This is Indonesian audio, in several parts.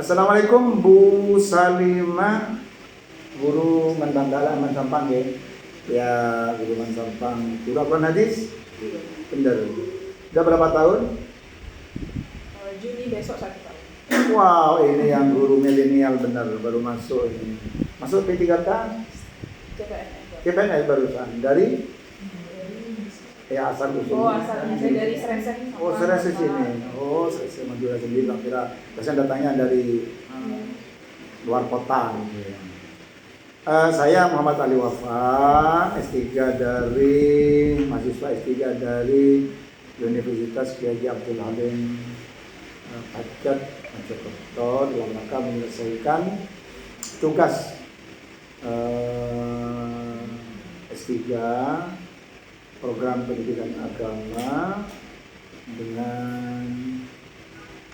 Assalamualaikum Bu Salimah, guru Mandangdala Mansampang ya. Ya, guru Mansampang. Guru Al-Quran hadis? Benar. Udah berapa tahun? Juni besok 1 tahun. Wow, ini yang guru milenial benar, baru masuk ini. Masuk P3K? CPNS barusan. Dari? Ya asal usul. Oh, asalnya saya dari Sresek. Oh, Sresek sini. Oh, Sresek Madura sendiri. Kira biasanya datangnya dari luar kota. Gitu ya. Saya Muhammad Ali Wafa, S3 dari mahasiswa S3 dari Universitas Kiai Haji Abdul Halim Pacet Mojokerto dalam rangka menyelesaikan tugas S3 program pendidikan agama dengan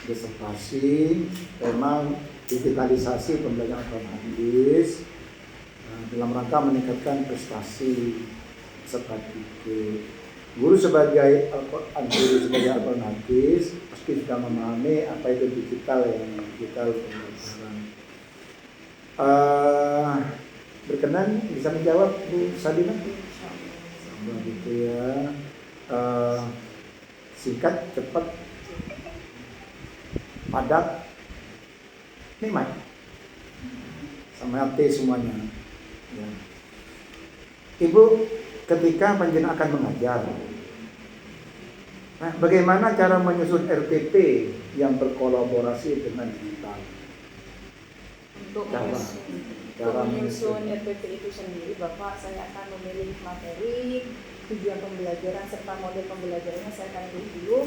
disertasi tema digitalisasi pembelajaran agama hadis dalam rangka meningkatkan prestasi serta didik. Guru sebagai Al-Quran hadis pasti sudah memahami apa itu digital pembelajaran. Berkenan bisa menjawab Bu Salimah? Gitu ya. Singkat, cepat, padat, nikmat, sama hati semuanya. Ya. Ibu, ketika panjenengan akan mengajar, nah, bagaimana cara menyusun RPP yang berkolaborasi dengan digital? Untuk menyusun RPP itu sendiri, Bapak, saya akan memilih materi, tujuan pembelajaran serta model pembelajarannya saya akan pilih dulu,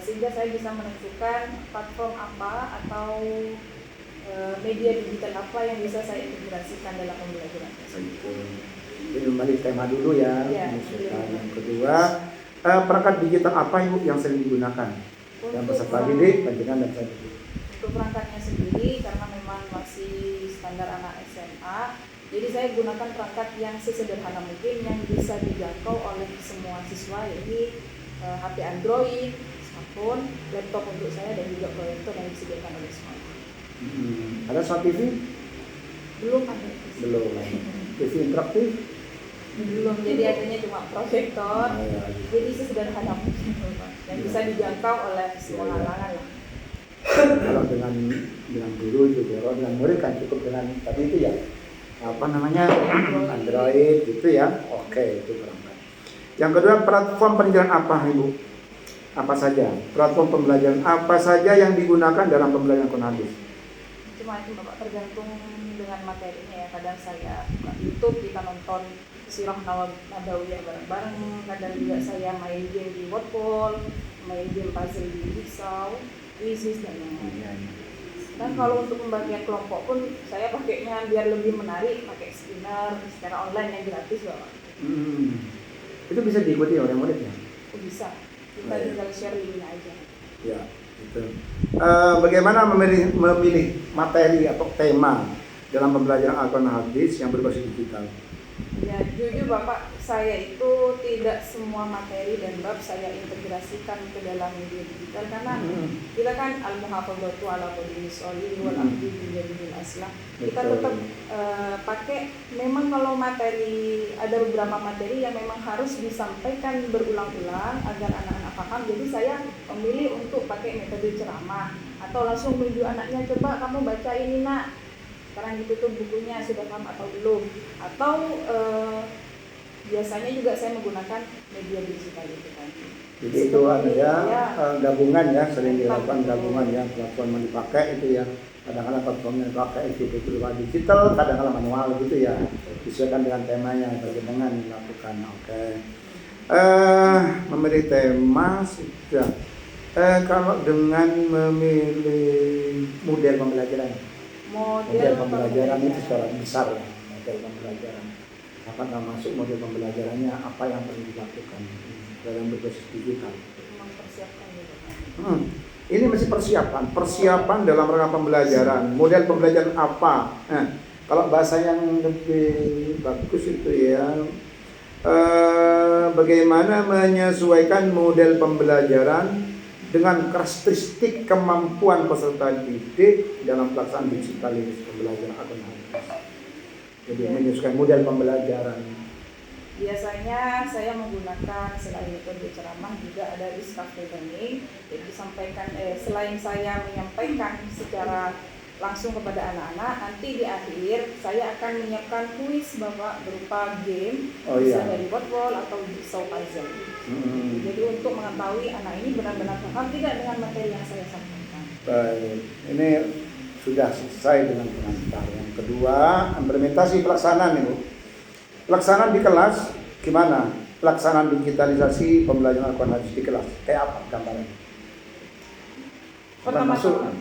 sehingga saya bisa menentukan platform apa atau media digital apa yang bisa saya integrasikan dalam pembelajaran tersebut. Jadi kembali tema dulu ya. Yang kedua, perangkat digital apa yang sering digunakan? Yang peserta didik, panjenengan dan saya. Untuk perangkatnya sendiri, karena memang masih standar anak SMA, jadi saya gunakan perangkat yang sesederhana mungkin yang bisa dijangkau oleh semua siswa, yaitu HP Android, smartphone, laptop untuk saya, dan juga proyektor yang disediakan oleh sekolah. Ada smart TV? Belum ada. Belum. TV interaktif? Belum, jadi adanya cuma proyektor. Jadi sesederhana mungkin yang bisa dijangkau oleh semua kalangan lah. Kalau dengan guru itu, kalau dengan murid kan cukup dengan tadi itu ya, Android gitu ya. Oke, itu perangkat. Yang kedua, platform pendidikan apa Ibu? Apa saja? Platform pembelajaran apa saja yang digunakan dalam pembelajaran Quran hadis? Cuma itu Bapak, tergantung dengan materinya ya. Kadang saya buka YouTube, kita nonton Sirah Nabawiyah bareng-bareng. Kadang juga saya main game di Wordball, main game puzzle di Jigsaw, Quizzes dan lain-lain. Dan kalau untuk pembagian kelompok pun saya pakainya biar lebih menarik, pakai spinner secara online yang gratis Bapak. Itu bisa diikuti oleh murid ya? Bisa, kita tinggal share linknya aja. Ya, itu. Bagaimana memilih materi atau tema dalam pembelajaran Al-Quran hadis yang berbasis digital? Ya, jujur Bapak, saya itu tidak semua materi dan bab saya integrasikan ke dalam media digital, karena kita kan al-muhafadzatu ala qadri sholih wal abdi bil aslah. Kita tetap pakai, memang kalau materi, ada beberapa materi yang memang harus disampaikan berulang-ulang agar anak-anak paham. Jadi saya memilih untuk pakai metode ceramah atau langsung tunjuk anaknya, coba kamu baca ini nak, sekarang ditutup bukunya, sudah paham atau belum, atau biasanya juga saya menggunakan media digital itu kan. Jadi itu ada gabungan ya, sering dilakukan gabungan ya, platform yang dipakai itu ya. Kadang-kadang platform yang dipakai itu berupa digital, kadang-kadang manual gitu ya. Disesuaikan dengan temanya, bagaimana dilakukan. Oke. Memilih tema sudah. Kalau dengan memilih model pembelajaran. Model pembelajaran itu secara besar ya, model pembelajaran. Apa masuk model pembelajarannya, apa yang perlu dilakukan dalam berbasis digital? Mempersiapkan juga. Ini masih persiapan dalam rangka pembelajaran. Model pembelajaran apa? Kalau bahasa yang lebih bagus itu ya, bagaimana menyesuaikan model pembelajaran dengan karakteristik kemampuan peserta didik dalam pelaksanaan digitalisasi pembelajaran akuntansi. Jadi menyesuaikan model pembelajaran. Biasanya saya menggunakan selain metode ceramah juga ada discovery learning. Jadi disampaikan selain saya menyampaikan secara langsung kepada anak-anak, nanti di akhir saya akan menyiapkan kuis Bapak berupa game, bisa dari word wall atau jigsaw puzzle. Jadi untuk mengetahui anak ini benar-benar paham tidak dengan materi yang saya sampaikan. Baik, ini sudah selesai dengan pengantar. Yang kedua, implementasi pelaksanaan Ibu. Pelaksanaan di kelas gimana? Pelaksanaan digitalisasi pembelajaran akuntansi di kelas kayak apa gambarannya? Pertama-tama,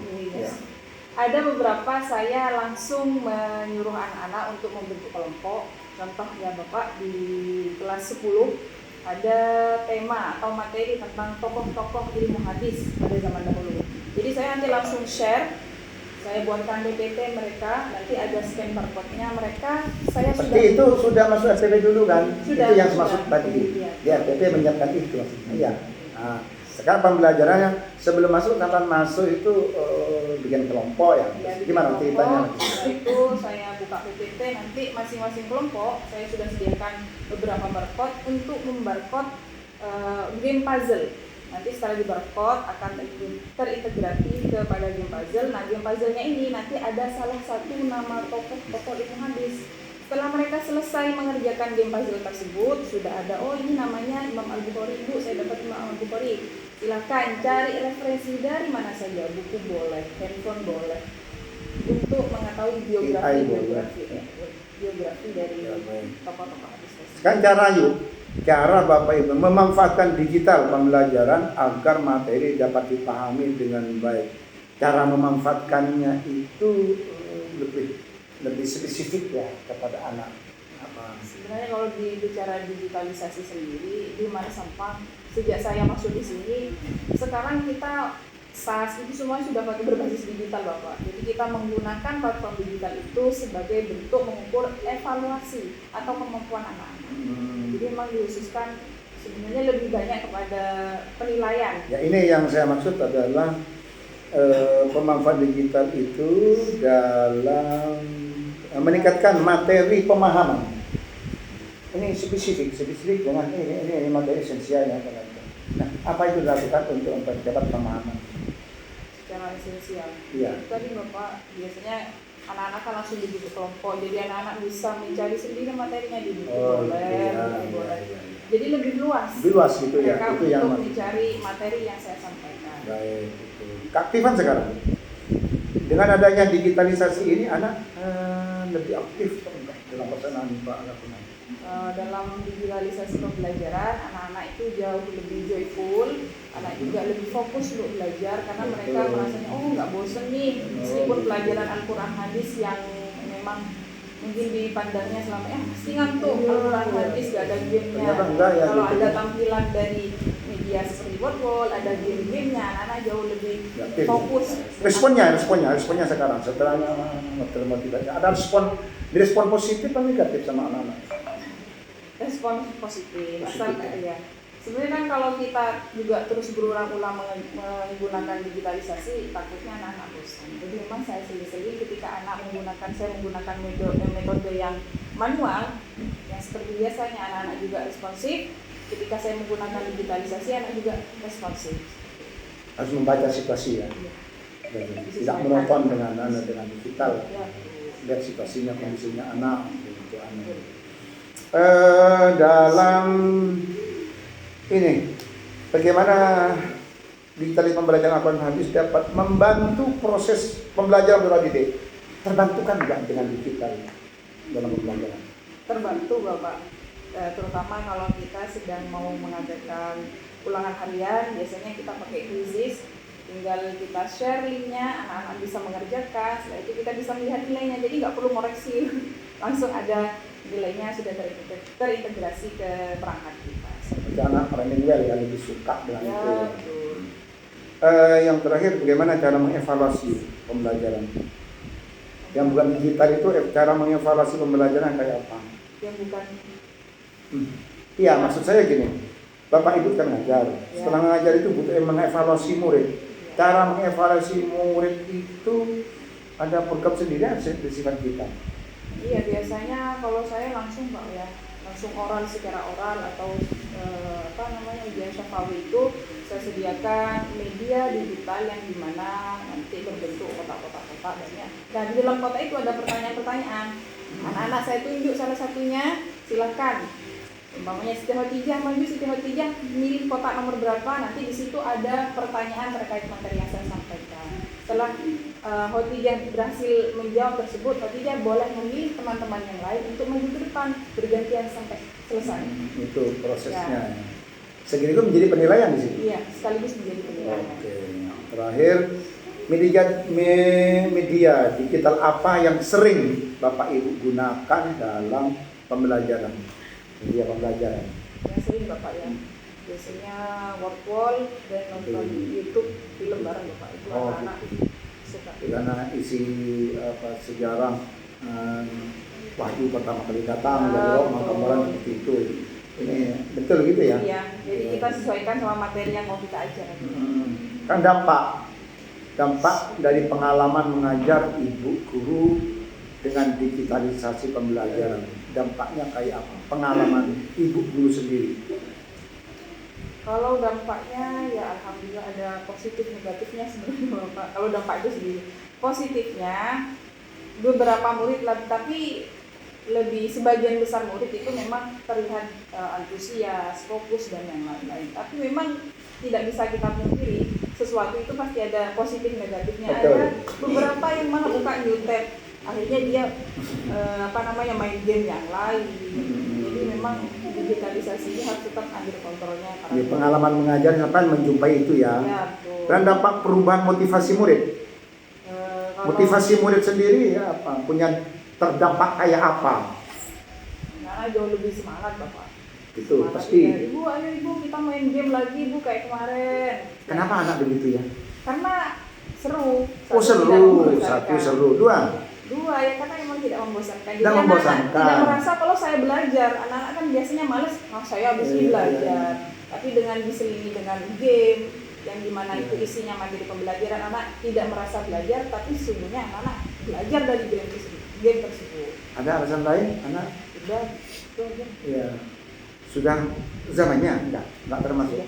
ada beberapa saya langsung menyuruh anak-anak untuk membentuk kelompok. Contoh ya Bapak, di kelas 10 ada tema atau materi tentang tokoh-tokoh ilmu hadis pada zaman dahulu. Jadi saya nanti langsung share, saya buatkan PPT mereka, nanti ada scan barcode-nya mereka. Saya Seperti itu sudah masuk SPP dulu kan? Sudah, itu yang sudah. masuk tadi. Iya. Ya, SPP menyiapkan itu maksudnya. Iya. Nah, sekarang pembelajarannya sebelum masuk, kapan masuk itu bikin kelompok ya. Gimana ceritanya? Itu saya buka PPT, nanti masing-masing kelompok saya sudah sediakan beberapa barcode untuk membarcode game puzzle. Nanti setelah di barcode akan terintegrasi kepada game puzzle. Nah, game puzzle-nya ini nanti ada salah satu nama tokoh ilmu hadis. Setelah mereka selesai mengerjakan game puzzle tersebut, sudah ada, oh ini namanya Imam Al-Bukhari, Bu, saya dapat Imam Al-Bukhari. Silakan cari referensi dari mana saja, buku boleh, handphone boleh, untuk mengetahui biografi dari tokoh-tokoh hadis tersebut. Sekarang cara Bapak Ibu memanfaatkan digital pembelajaran agar materi dapat dipahami dengan baik. Cara memanfaatkannya itu lebih spesifik ya kepada anak. Sebenarnya kalau bicara digitalisasi sendiri di Mara Sampang, sejak saya masuk di sini, sekarang kita SAS itu semua sudah pakai berbasis digital Bapak. Jadi kita menggunakan platform digital itu sebagai bentuk mengukur evaluasi atau kemampuan anak-anak. Jadi memang dikhususkan sebenarnya lebih banyak kepada penilaian. Ya, ini yang saya maksud adalah pemanfaatan digital itu dalam meningkatkan materi pemahaman. Ini spesifik dengan ini materi esensialnya. Nah, apa itu dilakukan untuk mempercepat pemahaman? Secara esensial. Iya. Tadi Bapak biasanya anak-anak kan langsung dibuat kelompok, jadi anak-anak bisa mencari sendiri materinya di buku boleh. Jadi lebih luas. Lebih luas gitu ya. Mereka Itu yang untuk mencari materi yang saya sampaikan. Baik, itu. Keaktifan sekarang. Dengan adanya digitalisasi ini anak lebih aktif dalam pelaksanaan Pak Alapun. Dalam digitalisasi pembelajaran, anak-anak itu jauh lebih joyful, anak juga lebih fokus untuk belajar karena mereka merasanya nggak bosen nih, meskipun pelajaran Al-Quran hadis yang memang mungkin dipandangnya selama pasti ngantuk Al-Quran hadis gak ada gamenya. Kalau ada tampilan dari media seperti wall, ada game-gamenya, anak-anak jauh lebih fokus. Responnya sekarang setelah termotivasi, ada respon positif atau negatif sama anak-anak? Respon positif. Ya. Sebenarnya kan kalau kita juga terus berulang-ulang menggunakan digitalisasi, takutnya anak-anak bosan. Jadi memang saya sering ketika saya menggunakan metode yang manual, yang seperti biasanya anak-anak juga responsif. Ketika saya menggunakan digitalisasi, anak juga responsif. Harus membaca situasi ya. Tidak menonton dengan digital. Ya. Lihat situasinya, kondisinya anak. Dalam ini bagaimana digitalisasi pembelajaran akuntansi hadis dapat membantu proses pembelajaran berulang didik? Terbantukan enggak dengan digital dalam pembelajaran? Terbantu Bapak, terutama kalau kita sedang mau mengadakan ulangan harian, biasanya kita pakai quizzes, tinggal kita share linknya, anak-anak bisa mengerjakan, setelah itu kita bisa melihat nilainya, jadi nggak perlu ngoreksi, langsung ada nilainya sudah terintegrasi ke perangkat kita. Anak learning well ya, lebih suka dengan Ya, itu. betul. Yang terakhir, bagaimana cara mengevaluasi pembelajaran? Yang bukan digital itu cara mengevaluasi pembelajaran kayak apa? Yang bukan. Iya, maksud saya gini. Bapak Ibu kan ngajar. Setelah ngajar itu butuh mengevaluasi murid. Cara mengevaluasi murid itu ada program sendiri sifat kita. Iya, biasanya kalau saya langsung Pak ya, langsung oral secara oral atau ujian syafawi itu saya sediakan media digital yang dimana nanti berbentuk kotak-kotak banyak. Dan di dalam kotak itu ada pertanyaan-pertanyaan. Anak-anak saya tunjuk salah satunya, silakan. Umpamanya Siti Khotijah maju, Siti Khotijah milih kotak nomor berapa, nanti di situ ada pertanyaan terkait materi yang saya sampaikan. Setelah Khotijah berhasil menjawab tersebut, Khotijah boleh memilih teman-teman yang lain untuk maju ke depan, bergantian sampai selesai. Itu prosesnya. Ya. Segini itu menjadi penilaian di situ. Iya, sekaligus menjadi penilaian. Oke. Terakhir, media digital apa yang sering Bapak Ibu gunakan dalam pembelajaran? Media pembelajaran. Yang sering Bapak ya. Biasanya word wall dan nonton YouTube film bareng Bapak. Itu anak-anak suka. Karena isi sejarah Wahyu pertama kali datang dari Roh gambaran seperti itu. Ini betul gitu ya? Iya. Jadi kita sesuaikan sama materi yang mau kita ajar. Kan dampak dari pengalaman mengajar ibu guru dengan digitalisasi pembelajaran, dampaknya kayak apa? Pengalaman ibu guru sendiri. Kalau dampaknya ya alhamdulillah ada positif negatifnya sebenarnya Bapak. Kalau dampak itu sendiri positifnya beberapa murid tapi lebih sebagian besar murid itu memang terlihat antusias, fokus dan yang lain-lain. Tapi memang tidak bisa kita pungkiri sesuatu itu pasti ada positif negatifnya. Betul. Ada beberapa yang malah buka new tab, akhirnya dia main game yang lain. Jadi memang digitalisasi ini harus tetap ambil kontrolnya. Ya, pengalaman mengajar sampai menjumpai itu ya. Dan dampak perubahan motivasi murid. Motivasi murid sendiri ya apa? Punya terdampak kayak apa? Nah, jauh lebih semangat Bapak. Itu semangat pasti. Ya. Ibu, ayo Ibu kita main game lagi Ibu kayak kemarin. Kenapa anak begitu ya? Karena seru. Satu seru, dua ya karena memang tidak membosankan. Tidak membosankan. Tidak merasa kalau saya belajar. Anak-anak kan biasanya males, saya habis ini belajar. Tapi dengan diselingi dengan game yang dimana itu isinya materi pembelajaran, anak tidak merasa belajar, tapi sesungguhnya anak-anak belajar dari game tersebut. Ada alasan lain, anak? Sudah, itu aja. Ya, sudah zamannya enggak termasuk.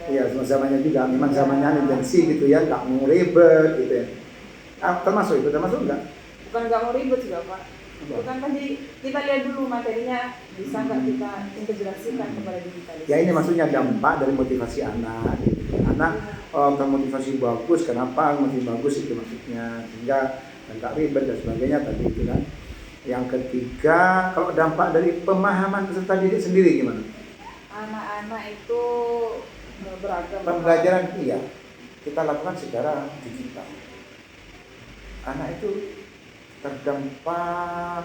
Iya, zamannya juga. Memang zamannya intensi gitu ya, nggak mau ribet gitu ya. Termasuk enggak? Bukan nggak mau ribet juga Pak. Bukan tadi kita lihat dulu materinya bisa nggak kita integrasikan kepada digitalisasi. Ya ini maksudnya dampak dari motivasi anak. Anak termotivasi bagus, kenapa motivasi bagus itu maksudnya, sehingga nggak ribet dan sebagainya tadi itu kan. Yang ketiga, kalau dampak dari pemahaman peserta didik sendiri gimana? Anak-anak itu beragam. Pembelajaran iya kita lakukan secara digital. Anak itu terdampak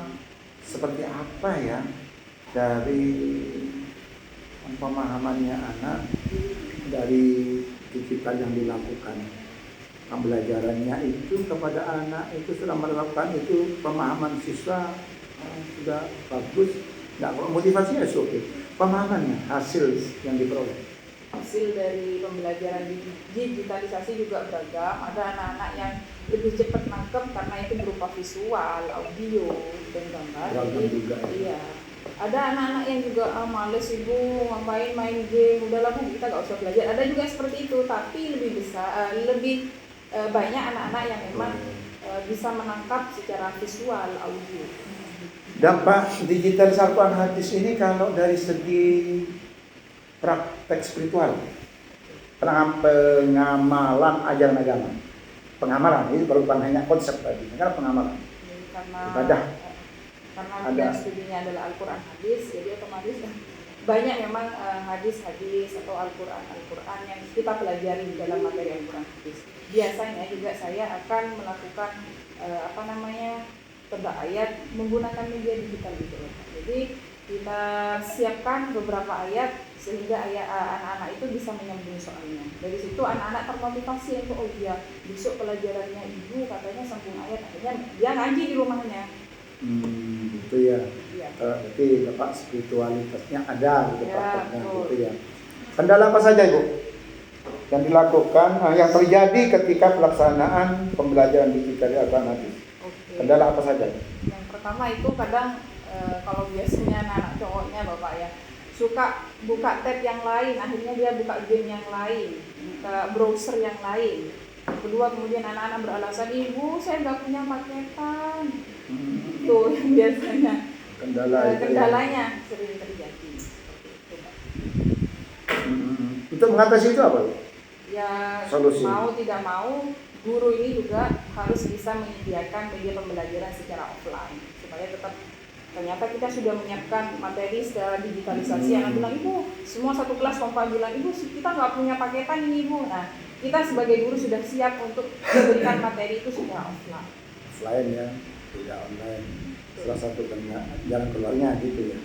seperti apa ya dari pemahamannya anak dari digital yang dilakukan. Pembelajarannya itu kepada anak itu sudah melakukan itu pemahaman siswa sudah bagus, nggak motivasinya oke. Pemahamannya hasil yang diperoleh. Hasil dari pembelajaran digitalisasi juga beragam. Ada anak-anak yang lebih cepat nangkep karena itu berupa visual, audio, dan gambar. Iya. Ada anak-anak yang juga males Ibu ngapain main game, udahlah Bu kita nggak usah belajar. Ada juga seperti itu, tapi lebih banyak anak-anak yang memang bisa menangkap secara visual, audio. Dampak digitalisasi Al-Quran hadis ini kalau dari segi praktek spiritual, pengamalan ajaran agama, pengamalan ini bukan hanya konsep tadi, karena pengamalan, ibadah. Karena ada studinya adalah Al-Quran hadis, jadi otomatis banyak memang hadis-hadis atau Al-Quran yang kita pelajari di dalam materi Al-Quran hadis. Biasanya juga saya akan melakukan tebak ayat menggunakan media digital gitu loh. Jadi kita siapkan beberapa ayat sehingga anak-anak itu bisa menyambung soalnya. Dari situ anak-anak termotivasi untuk besok pelajarannya Ibu katanya sambung ayat, akhirnya dia ngaji di rumahnya. Itu ya. Berarti Bapak spiritualitasnya ada gitu, prakteknya gitu ya. Kendala apa saja Ibu yang dilakukan, yang terjadi ketika pelaksanaan pembelajaran digital alternatif? Oke. Kendala apa saja? Yang pertama itu kadang kalau biasanya anak cowoknya Bapak ya suka buka tab yang lain, akhirnya dia buka game yang lain, buka browser yang lain. Kedua, kemudian anak-anak beralasan, ibu saya nggak punya paketan. Itu yang biasanya kendalanya sering terjadi. Seperti itu, Pak. Untuk mengatasi itu apa? Ya Solusi. mau tidak mau guru ini juga harus bisa menyediakan media pembelajaran secara offline supaya tetap. Ternyata kita sudah menyiapkan materi secara digitalisasi. Anak bilang, ibu, semua satu kelas kompa bilang, ibu kita nggak punya paketan ini ibu. Nah, kita sebagai guru sudah siap untuk memberikan materi itu secara offline. Offline ya, tidak online. Salah satu jalan keluarnya gitu ya.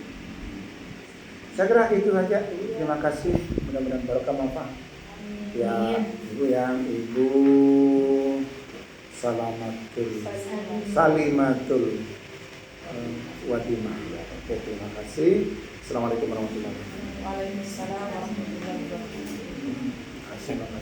Saya kira itu saja. Terima kasih. Mudah-mudahan barokah manfaat. Ya, Ibu Salimatul Wadimah. Oke, terima kasih. Assalamualaikum warahmatullahi wabarakatuh. Waalaikumsalam warahmatullahi wabarakatuh. Terima kasih.